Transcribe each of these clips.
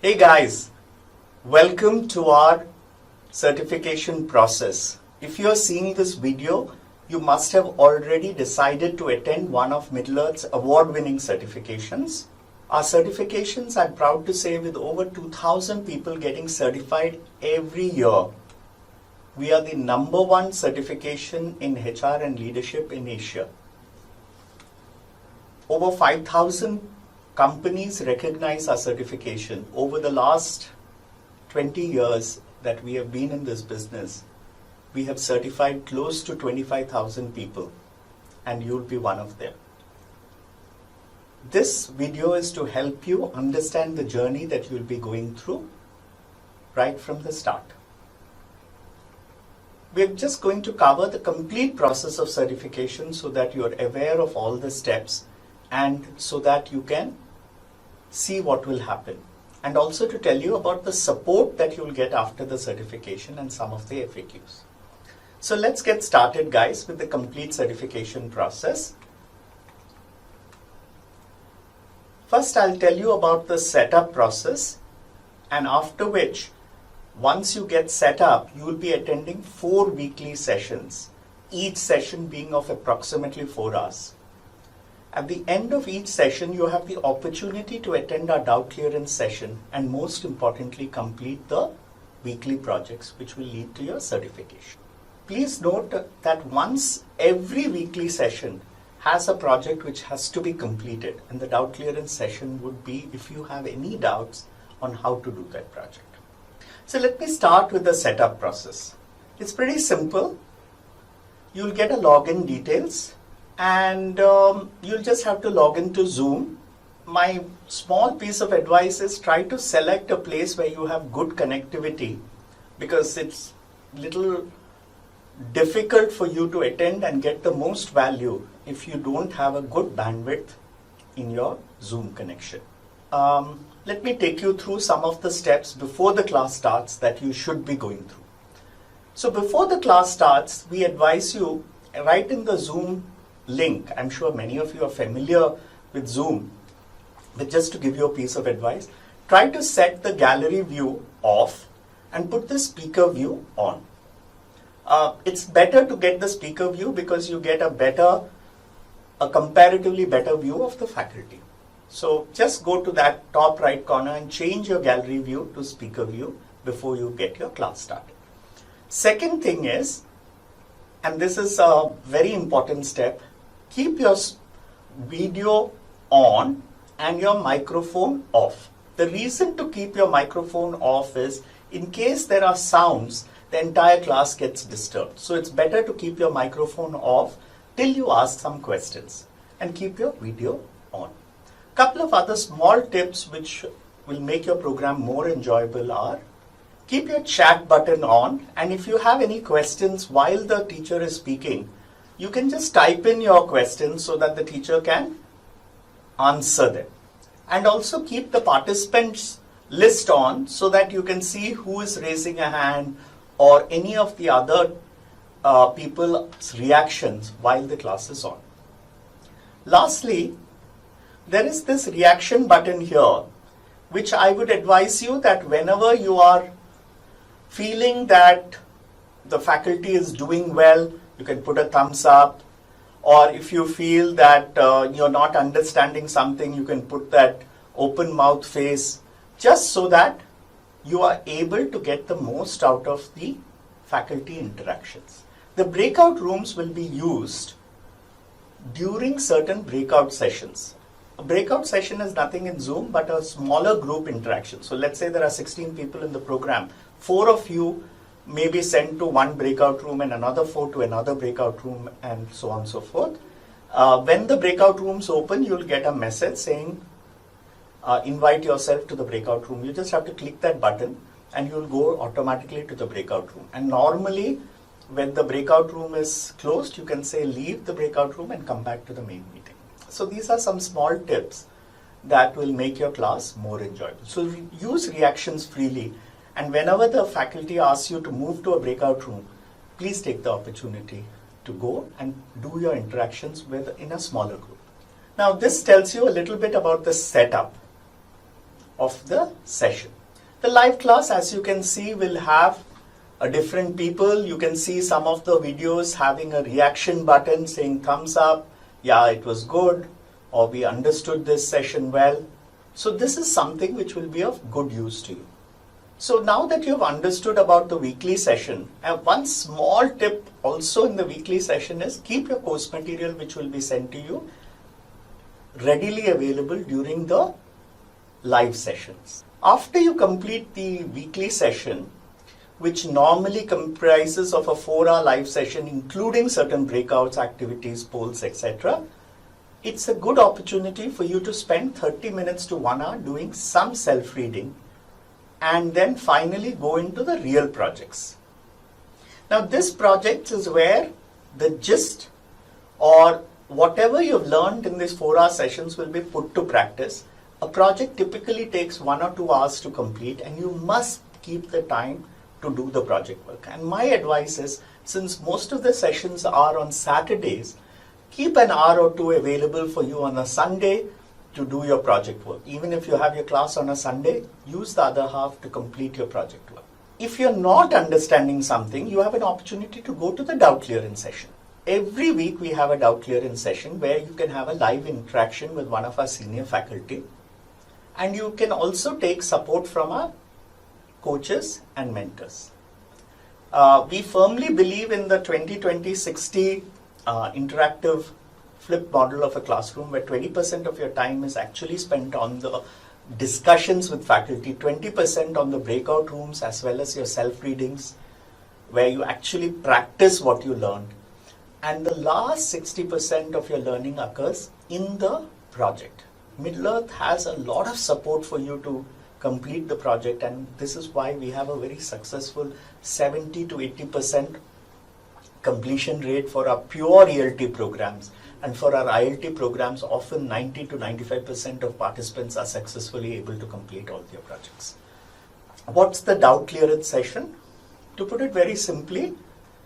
Hey guys, welcome to our certification process. If you are seeing this video, you must have already decided to attend one of Middle-earth's award-winning certifications. Our certifications, I'm proud to say, with over 2,000 people getting certified every year. We are the #1 certification in HR and leadership in Asia. Over 5,000 companies recognize our certification. Over the last 20 years that we have been in this business, we have certified close to 25,000 people, and you'll be one of them. This video is to help you understand the journey that you'll be going through right from the start. We're just going to cover the complete process of certification so that you're aware of all the steps and so that you can see what will happen, and also to tell you about the support that you'll get after the certification and some of the FAQs. So let's get started, guys, with the complete certification process. First, I'll tell you about the setup process, and after which, once you get set up, you will be attending 4 weekly sessions, each session being of approximately 4 hours. At the end of each session, you have the opportunity to attend our doubt clearance session and most importantly, complete the weekly projects which will lead to your certification. Please note that once every weekly session has a project which has to be completed, and the doubt clearance session would be if you have any doubts on how to do that project. So let me start with the setup process. It's pretty simple. You'll get a login details, and you'll just have to log into Zoom. My small piece of advice is try to select a place where you have good connectivity, because it's little difficult for you to attend and get the most value if you don't have a good bandwidth in your Zoom connection. Let me take you through some of the steps before the class starts that you should be going through. So before the class starts, we advise you, right in the Zoom link, I'm sure many of you are familiar with Zoom, but just to give you a piece of advice, try to set the gallery view off and put the speaker view on. It's better to get the speaker view because you get a comparatively better view of the faculty. So just go to that top right corner and change your gallery view to speaker view before you get your class started. Second thing is, and this is a very important step, keep your video on and your microphone off. The reason to keep your microphone off is in case there are sounds, the entire class gets disturbed. So it's better to keep your microphone off till you ask some questions and keep your video on. Couple of other small tips which will make your program more enjoyable are: keep your chat button on, and if you have any questions while the teacher is speaking, you can just type in your questions so that the teacher can answer them. And also keep the participants list on so that you can see who is raising a hand or any of the other people's reactions while the class is on. Lastly, there is this reaction button here, which I would advise you that whenever you are feeling that the faculty is doing well, you can put a thumbs up, or if you feel that you're not understanding something, you can put that open mouth face, just so that you are able to get the most out of the faculty interactions. The breakout rooms will be used during certain breakout sessions. A breakout session is nothing in Zoom but a smaller group interaction. So let's say there are 16 people in the program. 4 of you may be sent to one breakout room and another 4 to another breakout room, and so on and so forth. When the breakout rooms open, you'll get a message saying invite yourself to the breakout room. You just have to click that button and you'll go automatically to the breakout room. And normally when the breakout room is closed, you can say leave the breakout room and come back to the main meeting. So these are some small tips that will make your class more enjoyable. So use reactions freely, and whenever the faculty asks you to move to a breakout room, please take the opportunity to go and do your interactions in a smaller group. Now this tells you a little bit about the setup of the session. The live class, as you can see, will have different people. You can see some of the videos having a reaction button saying thumbs up, yeah, it was good, or we understood this session well. So this is something which will be of good use to you. So now that you've understood about the weekly session, one small tip also in the weekly session is keep your course material which will be sent to you readily available during the live sessions. After you complete the weekly session, which normally comprises of a 4-hour live session including certain breakouts, activities, polls, etc., it's a good opportunity for you to spend 30 minutes to 1 hour doing some self-reading and then finally go into the real projects. Now this project is where the gist or whatever you've learned in these 4-hour sessions will be put to practice. A project typically takes 1 or 2 hours to complete, and you must keep the time to do the project work. And my advice is, since most of the sessions are on Saturdays, keep an hour or two available for you on a Sunday to do your project work. Even if you have your class on a Sunday, use the other half to complete your project work. If you're not understanding something, you have an opportunity to go to the doubt clearance session. Every week we have a doubt clearance session where you can have a live interaction with one of our senior faculty, and you can also take support from our coaches and mentors. We firmly believe in the 20-20-60 interactive flip model of a classroom, where 20% of your time is actually spent on the discussions with faculty, 20% on the breakout rooms as well as your self-readings, where you actually practice what you learned. And the last 60% of your learning occurs in the project. Middle-earth has a lot of support for you to complete the project, and this is why we have a very successful 70 to 80% completion rate for our pure ELT programs. And for our ILT programs, often 90 to 95% of participants are successfully able to complete all their projects. What's the doubt clearance session? To put it very simply,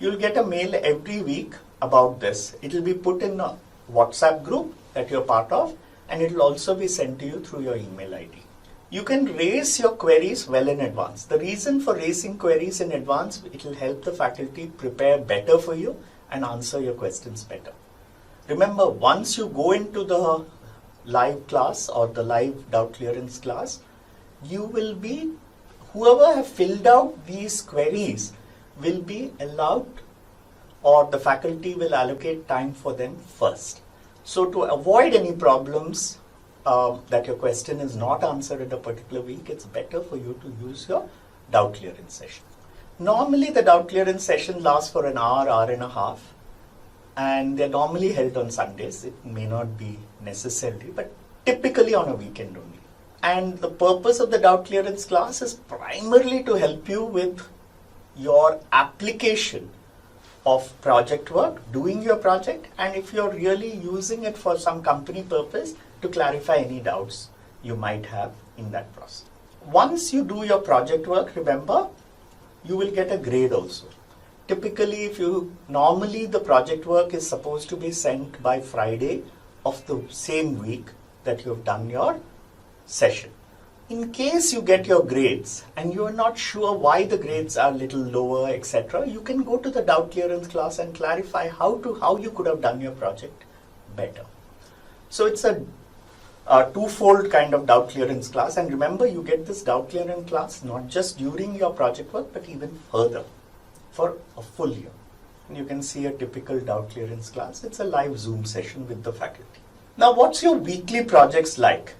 you'll get a mail every week about this. It will be put in a WhatsApp group that you're part of, and it will also be sent to you through your email ID. You can raise your queries well in advance. The reason for raising queries in advance, it will help the faculty prepare better for you and answer your questions better. Remember, once you go into the live class or the live doubt clearance class, you will be, whoever have filled out these queries will be allowed, or the faculty will allocate time for them first. So to avoid any problems that your question is not answered in a particular week, it's better for you to use your doubt clearance session. Normally the doubt clearance session lasts for an hour, hour and a half, and they're normally held on Sundays. It may not be necessarily, but typically on a weekend only. And the purpose of the doubt clearance class is primarily to help you with your application of project work, doing your project, and if you're really using it for some company purpose, to clarify any doubts you might have in that process. Once you do your project work, remember, you will get a grade also. Typically, normally the project work is supposed to be sent by Friday of the same week that you have done your session. In case you get your grades and you are not sure why the grades are little lower, etc., you can go to the doubt clearance class and clarify how you could have done your project better. So it's a twofold kind of doubt clearance class, and remember, you get this doubt clearance class not just during your project work but even further for a full year. And you can see a typical doubt clearance class. It's a live Zoom session with the faculty. Now, what's your weekly projects like?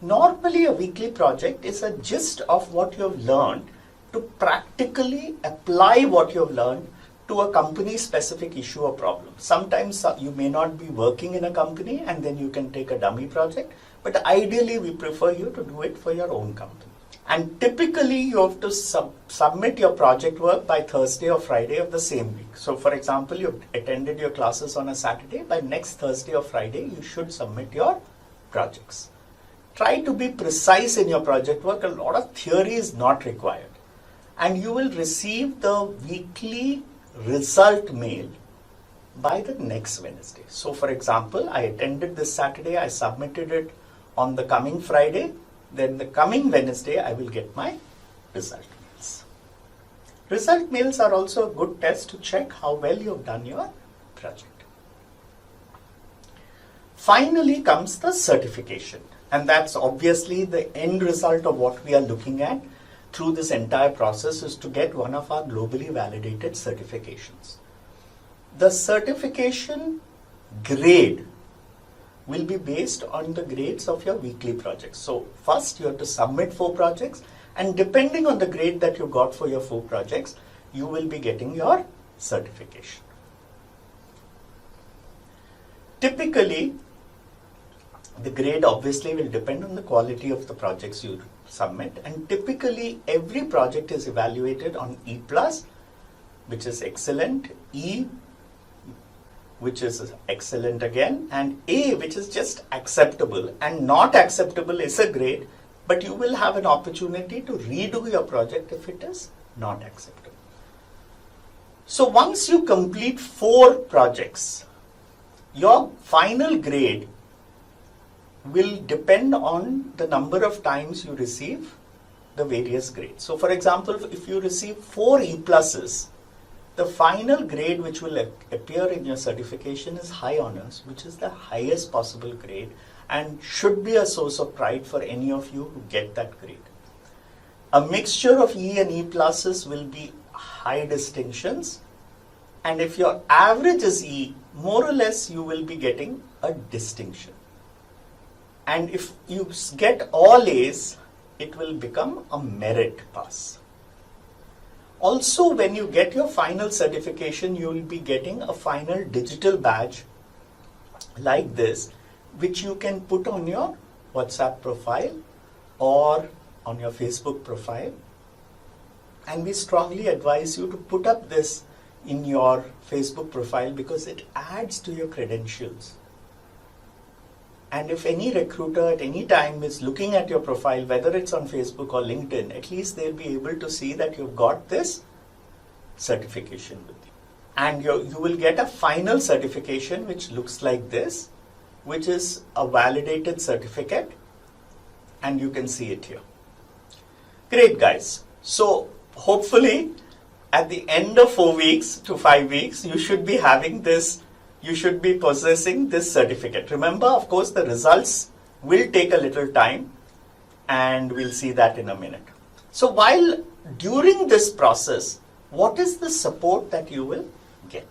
Normally, a weekly project is a gist of what you have learned to practically apply what you have learned to a company-specific issue or problem. Sometimes you may not be working in a company and then you can take a dummy project, but ideally we prefer you to do it for your own company. And typically you have to submit your project work by Thursday or Friday of the same week. So for example, you've attended your classes on a Saturday, by next Thursday or Friday you should submit your projects. Try to be precise in your project work. A lot of theory is not required. And you will receive the weekly result mail by the next Wednesday. So for example, I attended this Saturday, I submitted it on the coming Friday. Then the coming Wednesday, I will get my result mails. Result mails are also a good test to check how well you have done your project. Finally comes the certification, and that's obviously the end result of what we are looking at through this entire process, is to get one of our globally validated certifications. The certification grade will be based on the grades of your weekly projects. So first you have to submit 4 projects, and depending on the grade that you got for your 4 projects, you will be getting your certification. Typically, the grade obviously will depend on the quality of the projects you submit, and typically every project is evaluated on E+, which is excellent, E, which is excellent again, and A, which is just acceptable, and not acceptable is a grade, but you will have an opportunity to redo your project if it is not acceptable. So once you complete 4 projects, your final grade will depend on the number of times you receive the various grades. So for example, if you receive 4 E+, the final grade which will appear in your certification is high honors, which is the highest possible grade and should be a source of pride for any of you who get that grade. A mixture of E and E pluses will be high distinctions, and if your average is E, more or less you will be getting a distinction. And if you get all A's, it will become a merit pass. Also, when you get your final certification, you will be getting a final digital badge like this, which you can put on your WhatsApp profile or on your Facebook profile. And we strongly advise you to put up this in your Facebook profile because it adds to your credentials. And if any recruiter at any time is looking at your profile, whether it's on Facebook or LinkedIn, at least they'll be able to see that you've got this certification with you. And you will get a final certification which looks like this, which is a validated certificate, and you can see it here. Great, guys. So hopefully at the end of 4 weeks to 5 weeks, you should be having this. You should be possessing this certificate. Remember, of course, the results will take a little time, and we'll see that in a minute. So while during this process, what is the support that you will get?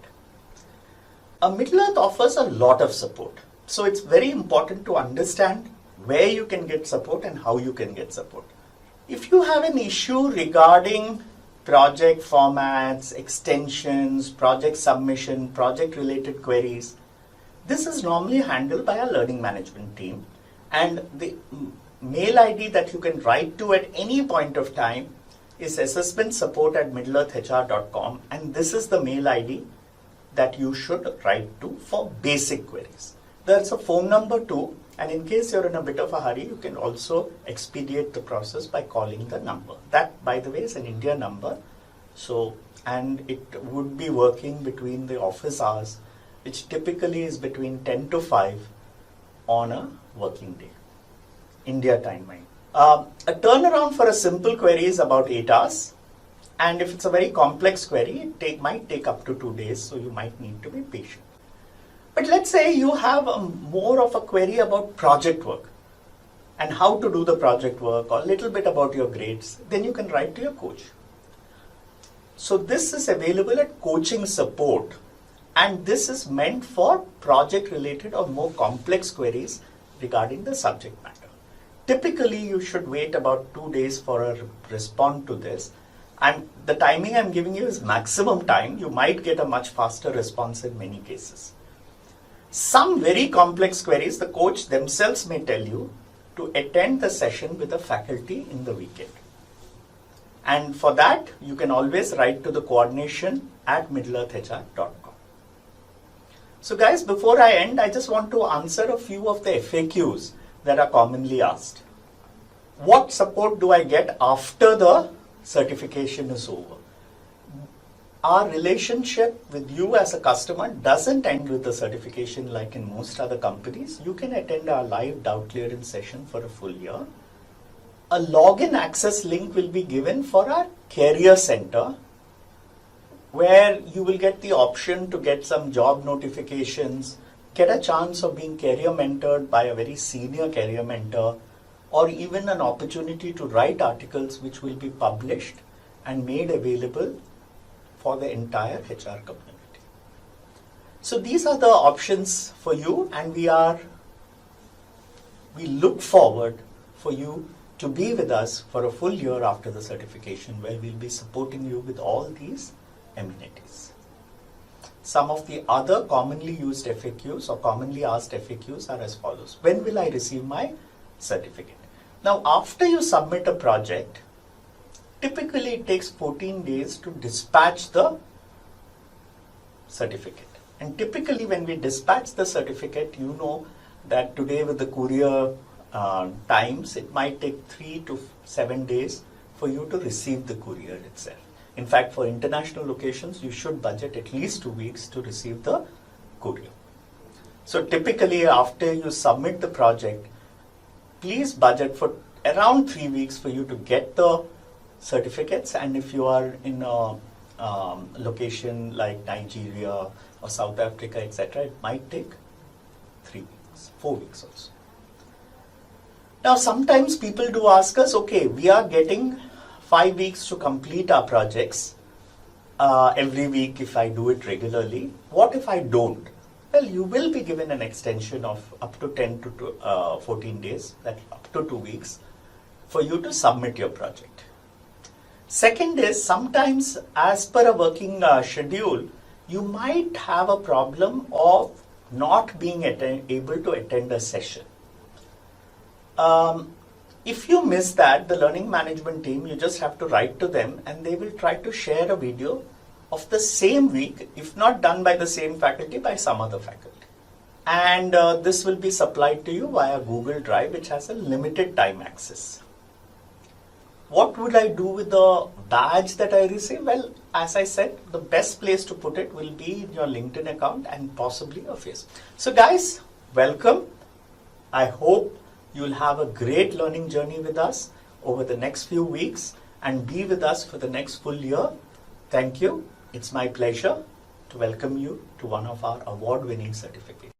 Middle-earth offers a lot of support. So it's very important to understand where you can get support and how you can get support. If you have an issue regarding project formats, extensions, project submission, project related queries, this is normally handled by a learning management team, and the mail ID that you can write to at any point of time is assessmentsupport@middleearthhr.com, and this is the mail ID that you should write to for basic queries. There's a phone number too, and in case you're in a bit of a hurry, you can also expedite the process by calling the number. That, by the way, is an India number. So, and it would be working between the office hours, which typically is between 10 to 5 on a working day, India time mind. A turnaround for a simple query is about 8 hours. And if it's a very complex query, it might take up to 2 days, so you might need to be patient. But let's say you have more of a query about project work and how to do the project work, or a little bit about your grades, then you can write to your coach. So this is available at coaching support, and this is meant for project related or more complex queries regarding the subject matter. Typically, you should wait about 2 days for a response to this. And the timing I'm giving you is maximum time. You might get a much faster response in many cases. Some very complex queries, the coach themselves may tell you to attend the session with the faculty in the weekend. And for that, you can always write to the coordination@middleearthhr.com. So guys, before I end, I just want to answer a few of the FAQs that are commonly asked. What support do I get after the certification is over? Our relationship with you as a customer doesn't end with the certification like in most other companies. You can attend our live doubt clearance session for a full year. a login access link will be given for our career center, where you will get the option to get some job notifications, get a chance of being career mentored by a very senior career mentor, or even an opportunity to write articles which will be published and made available for the entire HR community. So these are the options for you, and we look forward for you to be with us for a full year after the certification, where we'll be supporting you with all these amenities. Some of the other commonly used FAQs or commonly asked FAQs are as follows. When will I receive my certificate? Now, after you submit a project, typically it takes 14 days to dispatch the certificate. And typically when we dispatch the certificate, you know that today with the courier times, it might take 3 to 7 days for you to receive the courier itself. In fact, for international locations, you should budget at least 2 weeks to receive the courier. So typically after you submit the project, please budget for around 3 weeks for you to get the certificates. And if you are in a location like Nigeria or South Africa, etc., it might take 3 weeks, 4 weeks also. Now, sometimes people do ask us, okay, we are getting 5 weeks to complete our projects every week if I do it regularly. What if I don't? Well, you will be given an extension of up to 10 to 14 days, that's up to 2 weeks, for you to submit your project. Second is, sometimes as per a working schedule, you might have a problem of not being able to attend a session. If you miss that, the learning management team, you just have to write to them and they will try to share a video of the same week, if not done by the same faculty, by some other faculty. And this will be supplied to you via Google Drive, which has a limited time access. What would I do with the badge that I receive? Well, as I said, the best place to put it will be in your LinkedIn account and possibly a Facebook. So guys, welcome. I hope you'll have a great learning journey with us over the next few weeks and be with us for the next full year. Thank you. It's my pleasure to welcome you to one of our award-winning certificates.